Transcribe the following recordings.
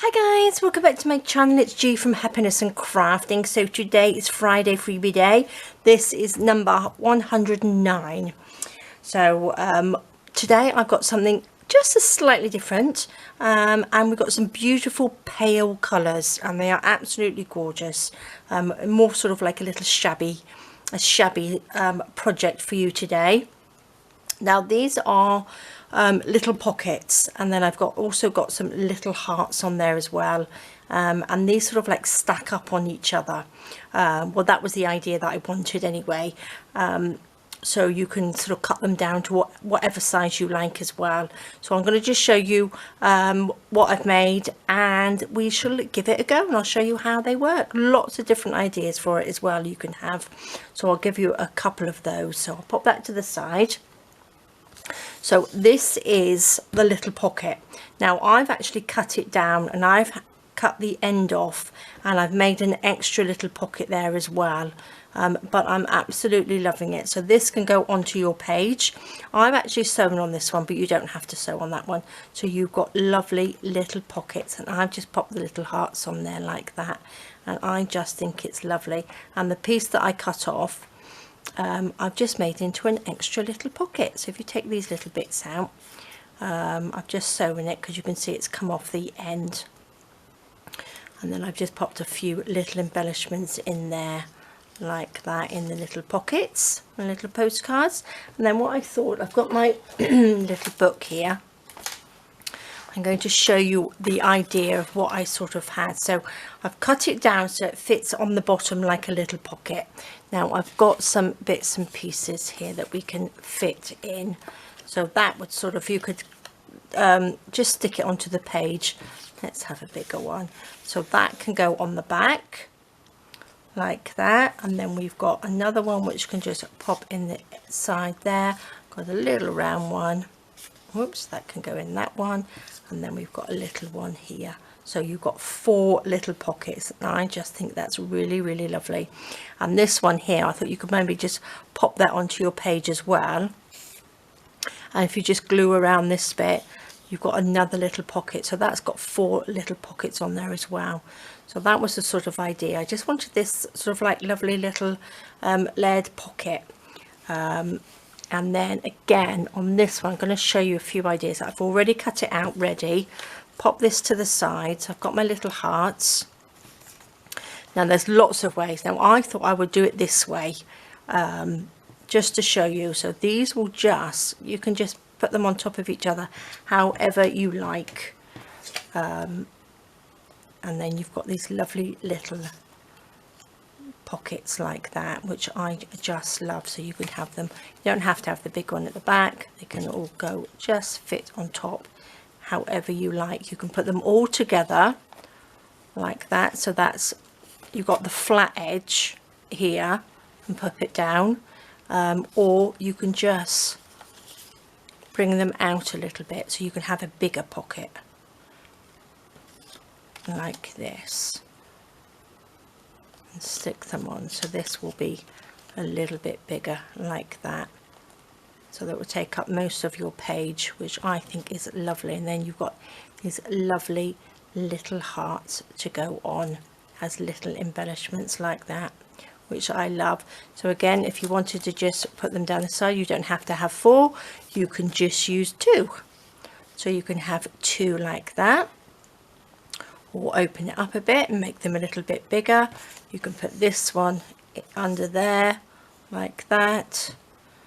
Hi guys, welcome back to my channel. It's G from Happiness and Crafting. So today is Friday Freebie Day. This is number 109. So today I've got something just a slightly different, and we've got some beautiful pale colours, and they are absolutely gorgeous. More sort of like a little shabby project for you today. Now these are little pockets, and then I've also got some little hearts on there as well, and these sort of like stack up on each other. Well, that was the idea that I wanted anyway. So you can sort of cut them down to whatever size you like as well. So I'm going to just show you what I've made, and we shall give it a go, and I'll show you how they work. Lots of different ideas for it as well you can have, so I'll give you a couple of those. So I'll pop that to the side. So this is the little pocket. Now I've actually cut it down, and I've cut the end off, and I've made an extra little pocket there as well. But I'm absolutely loving it. So this can go onto your page. I've actually sewn on this one, but you don't have to sew on that one. So you've got lovely little pockets, and I've just popped the little hearts on there like that, and I just think it's lovely. And the piece that I cut off, I've just made into an extra little pocket. So if you take these little bits out, I've just sewn it because you can see it's come off the end, and then I've just popped a few little embellishments in there like that in the little pockets and little postcards. And then what I thought, I've got my little book here. I'm going to show you the idea of what I sort of had. So I've cut it down so it fits on the bottom like a little pocket. Now I've got some bits and pieces here that we can fit in. So that would sort of, you could just stick it onto the page. Let's have a bigger one. So that can go on the back like that. And then we've got another one which can just pop in the side there. Got a little round one. Whoops, that can go in that one. And then we've got a little one here. So you've got 4 little pockets, and I just think that's really, really lovely. And this one here, I thought you could maybe just pop that onto your page as well. And if you just glue around this bit, you've got another little pocket. So that's got 4 little pockets on there as well. So that was the sort of idea. I just wanted this sort of like lovely little layered pocket. And then again on this one, I'm going to show you a few ideas. I've already cut it out ready. Pop this to the side. So I've got my little hearts. Now there's lots of ways. Now I thought I would do it this way, just to show you. So these will just, you can just put them on top of each other however you like. And then you've got these lovely little pockets like that, which I just love. So you can have them, you don't have to have the big one at the back. They can all go, just fit on top however you like. You can put them all together like that. So that's, you've got the flat edge here and pop it down, or you can just bring them out a little bit so you can have a bigger pocket like this, and stick them on. So this will be a little bit bigger like that, so that will take up most of your page, which I think is lovely. And then you've got these lovely little hearts to go on as little embellishments like that, which I love. So again, if you wanted to just put them down the side, you don't have to have 4, you can just use 2. So you can have 2 like that, or open it up a bit and make them a little bit bigger. You can put this one under there like that.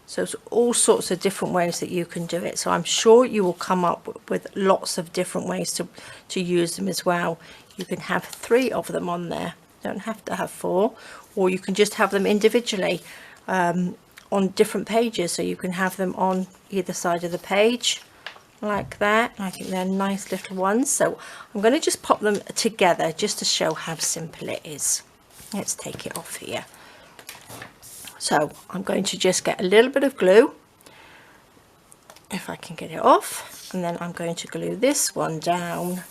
So it's all sorts of different ways that you can do it. So I'm sure you will come up with lots of different ways to use them as well. You can have 3 of them on there, don't have to have 4, or you can just have them individually on different pages. So you can have them on either side of the page like that. I think they're nice little ones. So I'm going to just pop them together just to show how simple it is. Let's take it off here. So I'm going to just get a little bit of glue, if I can get it off, and then I'm going to glue this one down.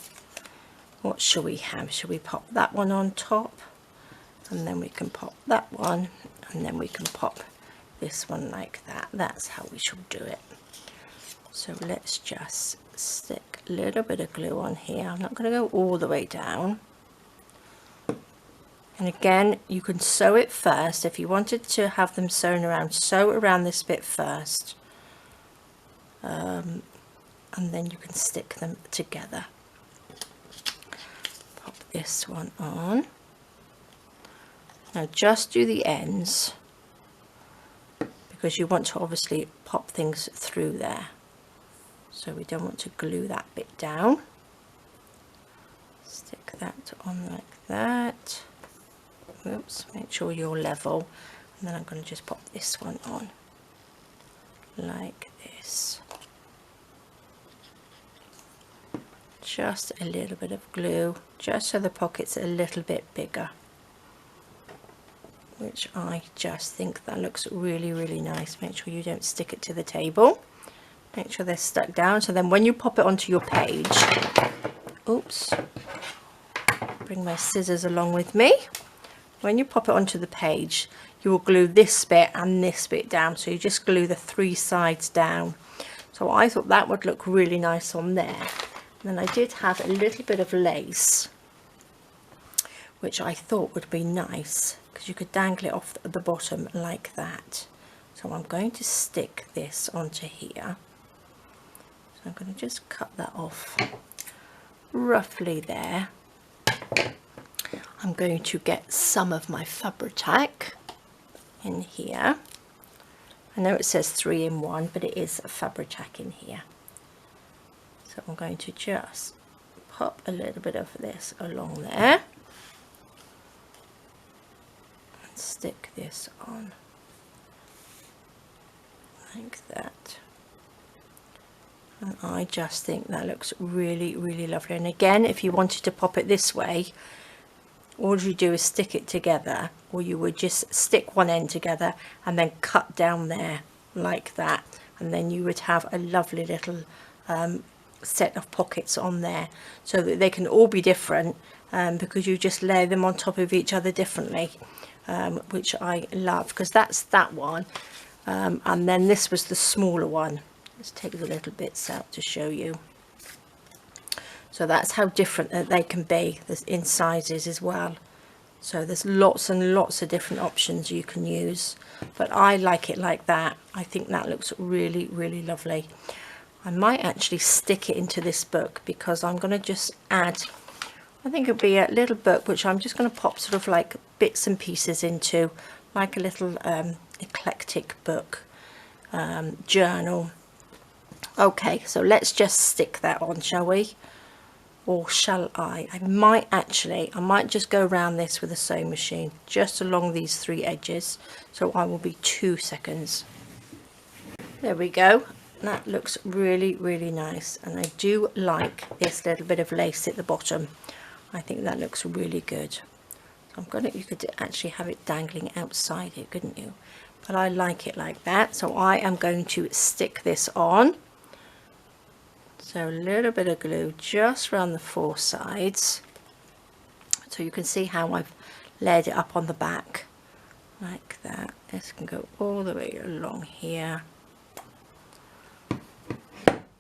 What shall we have? Shall we pop that one on top, and then we can pop that one, and then we can pop this one like that. That's how we should do it. So let's just stick a little bit of glue on here. I'm not going to go all the way down. And again, you can sew it first. If you wanted to have them sewn around, sew around this bit first. And then you can stick them together. Pop this one on. Now just do the ends, because you want to obviously pop things through there. So we don't want to glue that bit down. Stick that on like that. Oops, make sure you're level. And then I'm going to just pop this one on like this. Just a little bit of glue, just so the pocket's a little bit bigger, which I just think that looks really, really nice. Make sure you don't stick it to the table. Make sure they're stuck down, so then when you pop it onto your page, oops, bring my scissors along with me. When you pop it onto the page, you will glue this bit and this bit down, so you just glue the 3 sides down. So I thought that would look really nice on there. And then I did have a little bit of lace, which I thought would be nice, because you could dangle it off the bottom like that. So I'm going to stick this onto here. So I'm going to just cut that off roughly there. I'm going to get some of my Fabri-Tac in here. I know it says 3 in 1, but it is a Fabri-Tac in here. So I'm going to just pop a little bit of this along there and stick this on like that. And I just think that looks really, really lovely. And again, if you wanted to pop it this way, all you do is stick it together, or you would just stick one end together and then cut down there like that, and then you would have a lovely little set of pockets on there, so that they can all be different, because you just lay them on top of each other differently, which I love, because that's that one, and then this was the smaller one. Let's take the little bits out to show you. So that's how different that they can be in sizes as well. So there's lots and lots of different options you can use, but I like it like that. I think that looks really, really lovely. I might actually stick it into this book, because I'm going to just add, I think it'll be a little book which I'm just going to pop sort of like bits and pieces into, like a little eclectic book, journal. Okay, so let's just stick that on, shall we? Or shall I? I might just go around this with a sewing machine, just along these 3 edges. So I will be 2 seconds. There we go. That looks really, really nice. And I do like this little bit of lace at the bottom. I think that looks really good. So you could actually have it dangling outside it, couldn't you? But I like it like that. So I am going to stick this on. So a little bit of glue just around the 4 sides, so you can see how I've layered it up on the back like that. This can go all the way along here.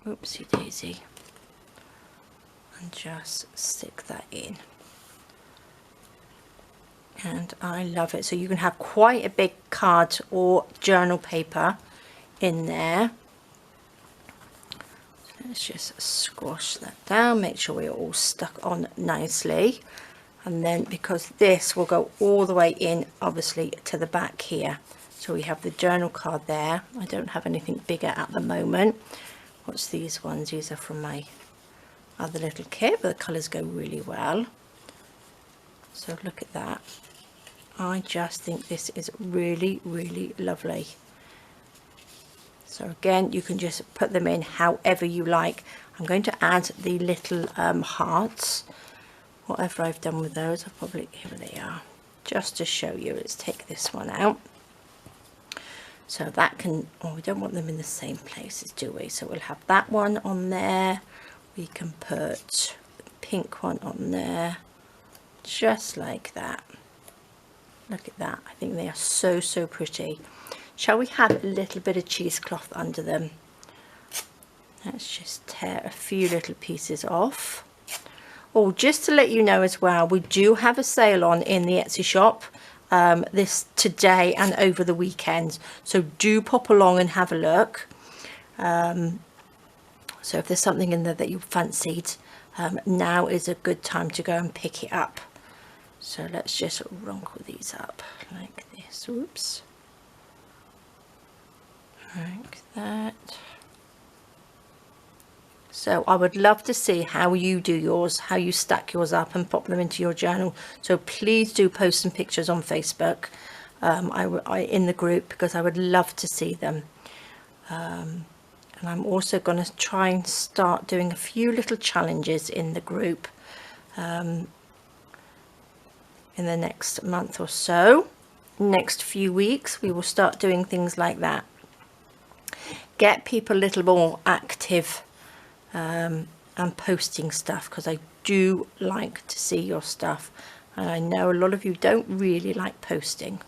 Oopsie daisy. And just stick that in. And I love it. So you can have quite a big card or journal paper in there. Let's just squash that down, make sure we're all stuck on nicely, and then because this will go all the way in obviously to the back here, so we have the journal card there. I don't have anything bigger at the moment. What's these ones? These are from my other little kit, but the colours go really well. So look at that. I just think this is really, really lovely. So again, you can just put them in however you like. I'm going to add the little hearts. Whatever I've done with those, I'll probably, here they are, just to show you. Let's take this one out. So that can, oh, we don't want them in the same places, do we? So we'll have that one on there. We can put the pink one on there, just like that. Look at that. I think they are so, so pretty. Shall we have a little bit of cheesecloth under them? Let's just tear a few little pieces off. Oh, just to let you know as well, we do have a sale on in the Etsy shop this today and over the weekend, so do pop along and have a look. So if there's something in there that you fancied, now is a good time to go and pick it up. So let's just wrinkle these up like this. Oops, like that. So I would love to see how you do yours, how you stack yours up and pop them into your journal. So please do post some pictures on Facebook in the group, because I would love to see them. And I'm also going to try and start doing a few little challenges in the group in the next month or so. Next few weeks we will start doing things like that. Get people a little more active and posting stuff, because I do like to see your stuff, and I know a lot of you don't really like posting,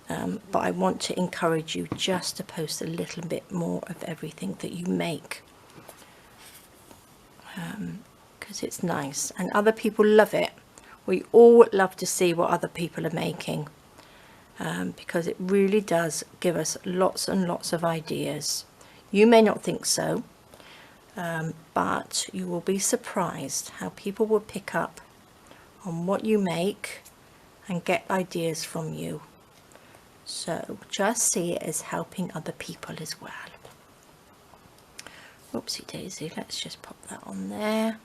but I want to encourage you just to post a little bit more of everything that you make, because it's nice and other people love it. We all love to see what other people are making, because it really does give us lots and lots of ideas. You may not think so, but you will be surprised how people will pick up on what you make and get ideas from you. So just see it as helping other people as well. Oopsie daisy, let's just pop that on there.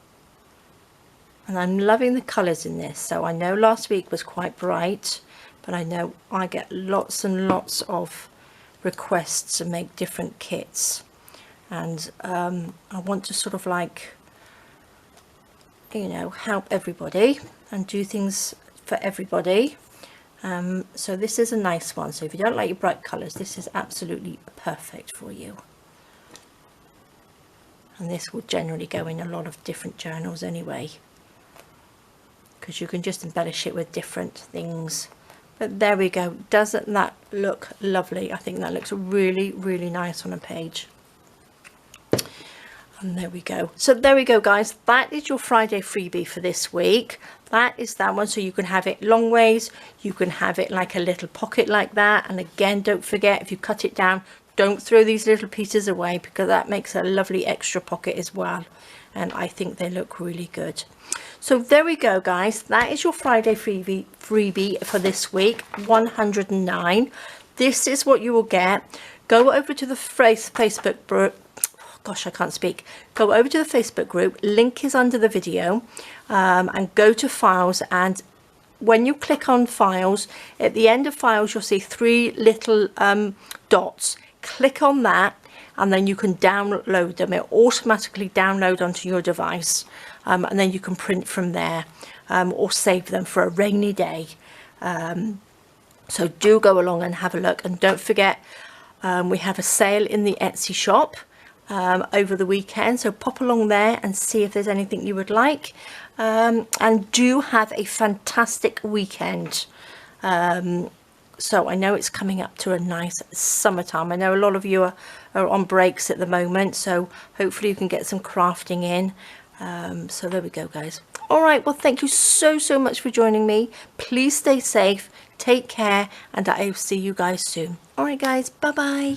And I'm loving the colours in this. So I know last week was quite bright, but I know I get lots and lots of requests to make different kits. And I want to sort of like, you know, help everybody and do things for everybody. So this is a nice one. So if you don't like your bright colours, this is absolutely perfect for you. And this will generally go in a lot of different journals anyway, because you can just embellish it with different things. But there we go. Doesn't that look lovely? I think that looks really, really nice on a page. And there we go. So there we go, guys. That is your Friday freebie for this week. That is that one. So you can have it long ways. You can have it like a little pocket like that. And again, don't forget, if you cut it down, don't throw these little pieces away, because that makes a lovely extra pocket as well. And I think they look really good. So there we go, guys. That is your Friday freebie for this week, 109. This is what you will get. Go over to the Facebook group. Gosh, I can't speak. Go over to the Facebook group. Link is under the video, and go to files. And when you click on files, at the end of files, you'll see three little dots. Click on that, and then you can download them. It automatically download onto your device, and then you can print from there, or save them for a rainy day. So do go along and have a look, and don't forget, we have a sale in the Etsy shop over the weekend, so pop along there and see if there's anything you would like, and do have a fantastic weekend. So I know it's coming up to a nice summertime. I know a lot of you are on breaks at the moment, so hopefully you can get some crafting in. So there we go, guys. All right, well, thank you so much for joining me. Please stay safe, take care, and I'll see you guys soon. All right, guys, bye bye.